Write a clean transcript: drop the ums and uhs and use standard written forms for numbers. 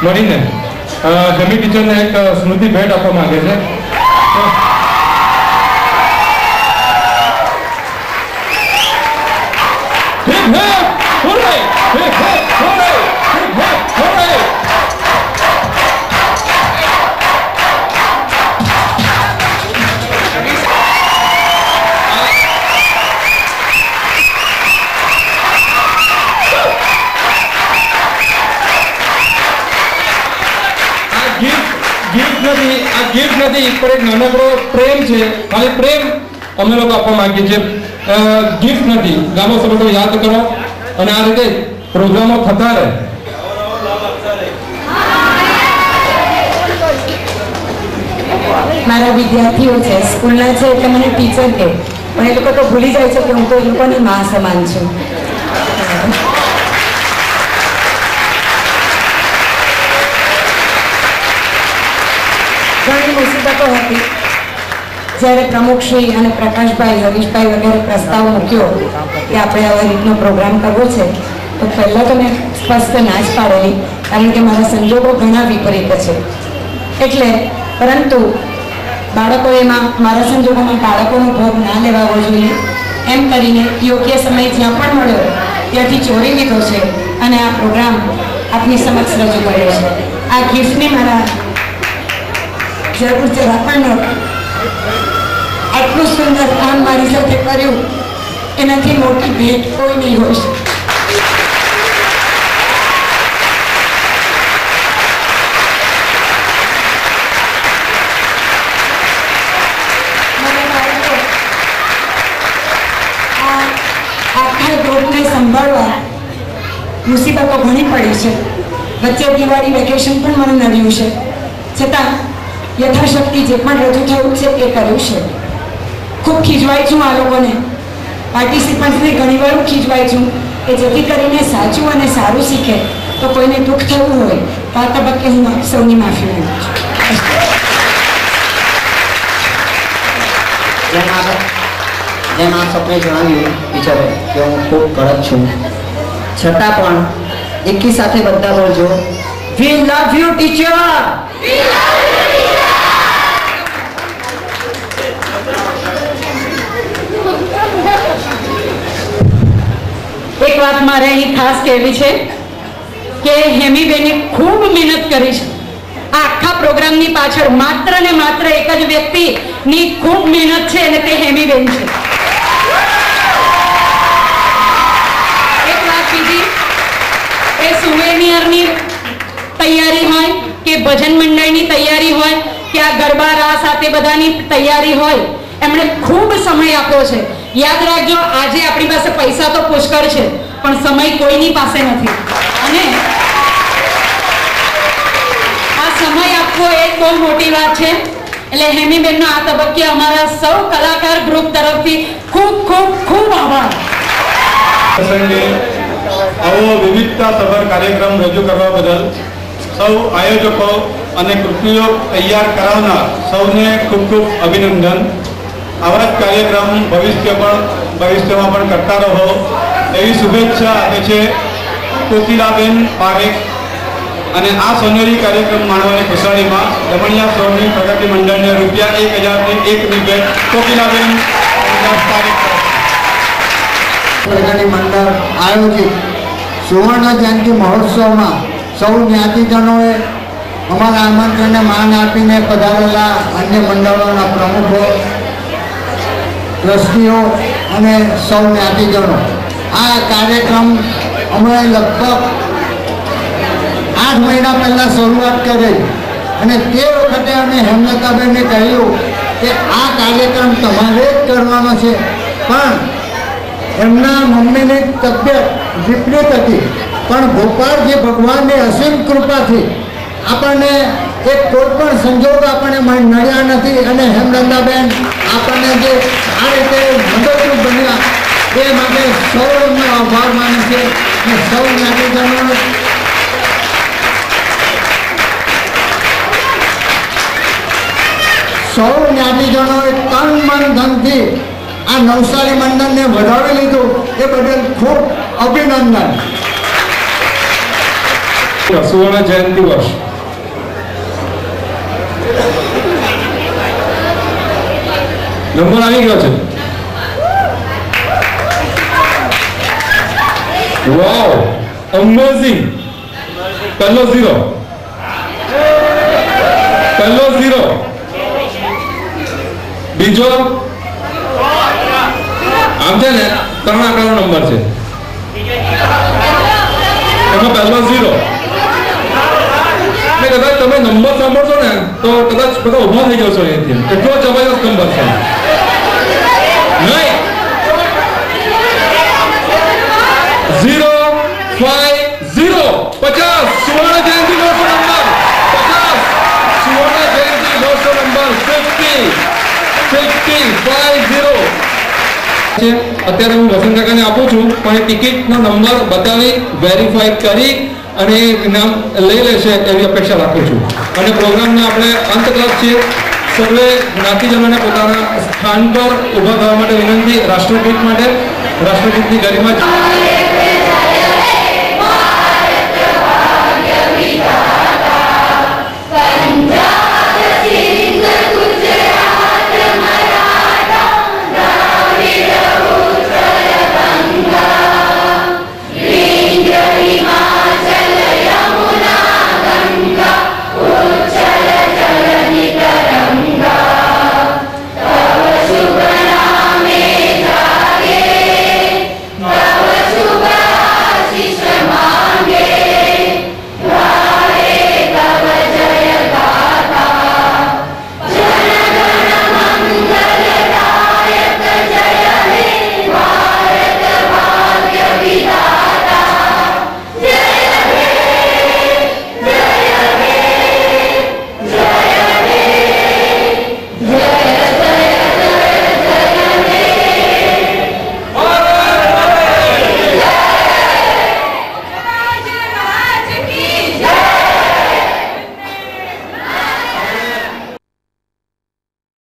મળીને જમી ટીચરને એક સ્મૃતિ ભેટ આપવા માંગે છે. ગિફ્ટ નથી, પણ એક નાનકડો પ્રેમ છે. ખાલી પ્રેમ અમે લોકો આપવા માંગીએ છીએ. ગિફ્ટ નથી. ગામો સંબંધો યાદ કરો અને આ રીતે પ્રોગ્રામો થતા રહે. મારા વિદ્યાર્થીઓ છે, સ્કૂલના છે, એટલે મને ટીચર કહે, પણ એ લોકો તો ભૂલી જાય છે કે હું તો એ લોકોની મા સમાન છું. ઘણી મુસીબતો હતી જ્યારે પ્રમુખશ્રી અને પ્રકાશભાઈ, હરીશભાઈ વગેરે પ્રસ્તાવ મૂક્યો કે આપણે આવા રીતનો પ્રોગ્રામ કરવો છે, તો પહેલાં તો મેં સ્પષ્ટ ના જ પાડેલી, કારણ કે મારા સંજોગો ઘણા વિપરીત છે. એટલે પરંતુ બાળકો એમાં મારા સંજોગોમાં બાળકોનો ભોગ ના લેવાવો જોઈએ એમ કરીને યોગ્ય સમય જ્યાં પણ મળ્યો ત્યાંથી ચોરી લીધો છે અને આ પ્રોગ્રામ આપની સમક્ષ રજૂ કર્યો છે. આ ગિફ્ટને મારા જરૂર જરા પણ આટલું સુંદર કામ મારી સાથે કર્યું એનાથી મોટી ભેટ કોઈ નહીં હોય શકે. આખા ગ્રુપને સંભાળવા મુસીબતો ઘણી પડી છે. વચ્ચે દિવાળી વેકેશન પણ મને નડ્યું છે, છતાં યથાશક્તિ જે પણ રજૂ થયું છે એ કર્યું છે. ખૂબ ખીજવાય છું આ લોકોને, પાર્ટિસિપન્ટ્સને ઘણી વાર ખીજવાય છું કે જેથી કરીને સાચું અને સારું શીખે. તો કોઈને દુઃખ થયું હોય તો આ તબક્કે હું સૌની માફી માંગુ છું. જેમ આ સપને જણાવ્યું ટીચરે કે હું ખૂબ કડક છું, છતાં પણ એકી સાથે બધા બોલજો, વી લવ યુ ટીચર. એક વાત મારે અહીં ખાસ કહેવી છે કે હેમીબેને ખૂબ મહેનત કરી છે. આ આખા પ્રોગ્રામની પાછળ માત્ર ને માત્ર એક જ વ્યક્તિની ખૂબ મહેનત છે અને તે હેમીબેન છે. એક વાત બીજી, એ સુવેનિયરની તૈયારી હોય કે ભજન મંડળની તૈયારી હોય કે આ ગરબા રાસ સાથે બધાની તૈયારી હોય, એમણે ખૂબ સમય આપ્યો છે. યાદ રાખજો, આજે આપણી પાસે પૈસા તો પુષ્કળ છે પણ સમય કોઈની પાસે નથી, અને આ સમય આપવો એ બહુ મોટી વાત છે. એટલે હેમીબેનનો આ તબક્કે અમારા સૌ કલાકાર ગ્રુપ તરફથી ખૂબ ખૂબ ખૂબ આભાર. આવો વિવિધતાસભર કાર્યક્રમ રજૂ કરવા બદલ સૌ આયોજકો અને કૃતિઓ તૈયાર કરાવનાર સૌને ખૂબ ખૂબ અભિનંદન. આવા જ કાર્યક્રમ ભવિષ્યમાં પણ કરતા રહો એવી શુભેચ્છા આપે છે કોકિલાબેન પારેખ. અને આ સોનેરી કાર્યક્રમ માણવાની ખુશાલીમાં દમણિયા શ્રોમણી પ્રગતિ મંડળને ₹1001ની ભેટ કોકિલાબેન પારેખ. પ્રગતિ મંડળ આયોજિત સુવર્ણ જયંતિ મહોત્સવમાં સૌ જ્ઞાતિજનોએ અમારા આમંત્રણને માન આપીને પધારેલા અન્ય મંડળોના પ્રમુખો, ટ્રસ્ટીઓ અને સૌ જ્ઞાતિજનો આ કાર્યક્રમ અમે લગભગ 8 મહિના પહેલાં શરૂઆત કરી અને તે વખતે અમે હેમલતાબેનને કહ્યું કે આ કાર્યક્રમ તમારે જ કરવાનો છે, પણ એમના મમ્મીની તબિયત વિપરીત હતી, પણ ગોપાળજી ભગવાનની અસીમ કૃપાથી આપણને એક કોઈ પણ સંજોગ આપણને નડ્યા નથી અને હેમલતાબેન આપણને જે આ રીતે મદદરૂપ બન્યા એ માટે સૌનો આભાર માને છે અને સૌ જ્ઞાતિજનો સૌ જ્ઞાતિજનોએ તન મન ધનથી આ નવસારી મંડળને વધાવી લીધું એ બદલ ખૂબ અભિનંદન. સુવર્ણ જયંતિ વર્ષ નંબર આવી ગયો છે. વાવ, અમેઝિંગ. પહેલો ઝીરો. બીજો આમ છે ને 3 આંકડાનો નંબર છે, એમાં પહેલો ઝીરો. કદાચ તમે નંબર સાંભળશો ને તો કદાચ બધા ઉભા થઈ જશો અહીંથી, એટલો જબરજસ્ત નંબર છે. નહીં 050 50 સુવર્ણ જયંતિ વર્ષનો નંબર 50 સુવર્ણ જયંતિ વર્ષનો નંબર 50 અત્યારે હું વસંત કાકાને આપું છું, પણ ટિકિટનો નંબર બતાવી વેરીફાઈ કરી અને નામ લઈ લેશે એવી અપેક્ષા રાખું છું. અને પ્રોગ્રામને આપણે અંત તરફ છીએ. સર્વે જ્ઞાતિજનોને પોતાના સ્થાન પર ઊભા થવા માટે વિનંતી. રાષ્ટ્રગીત માટે રાષ્ટ્રગીતની ગરિમા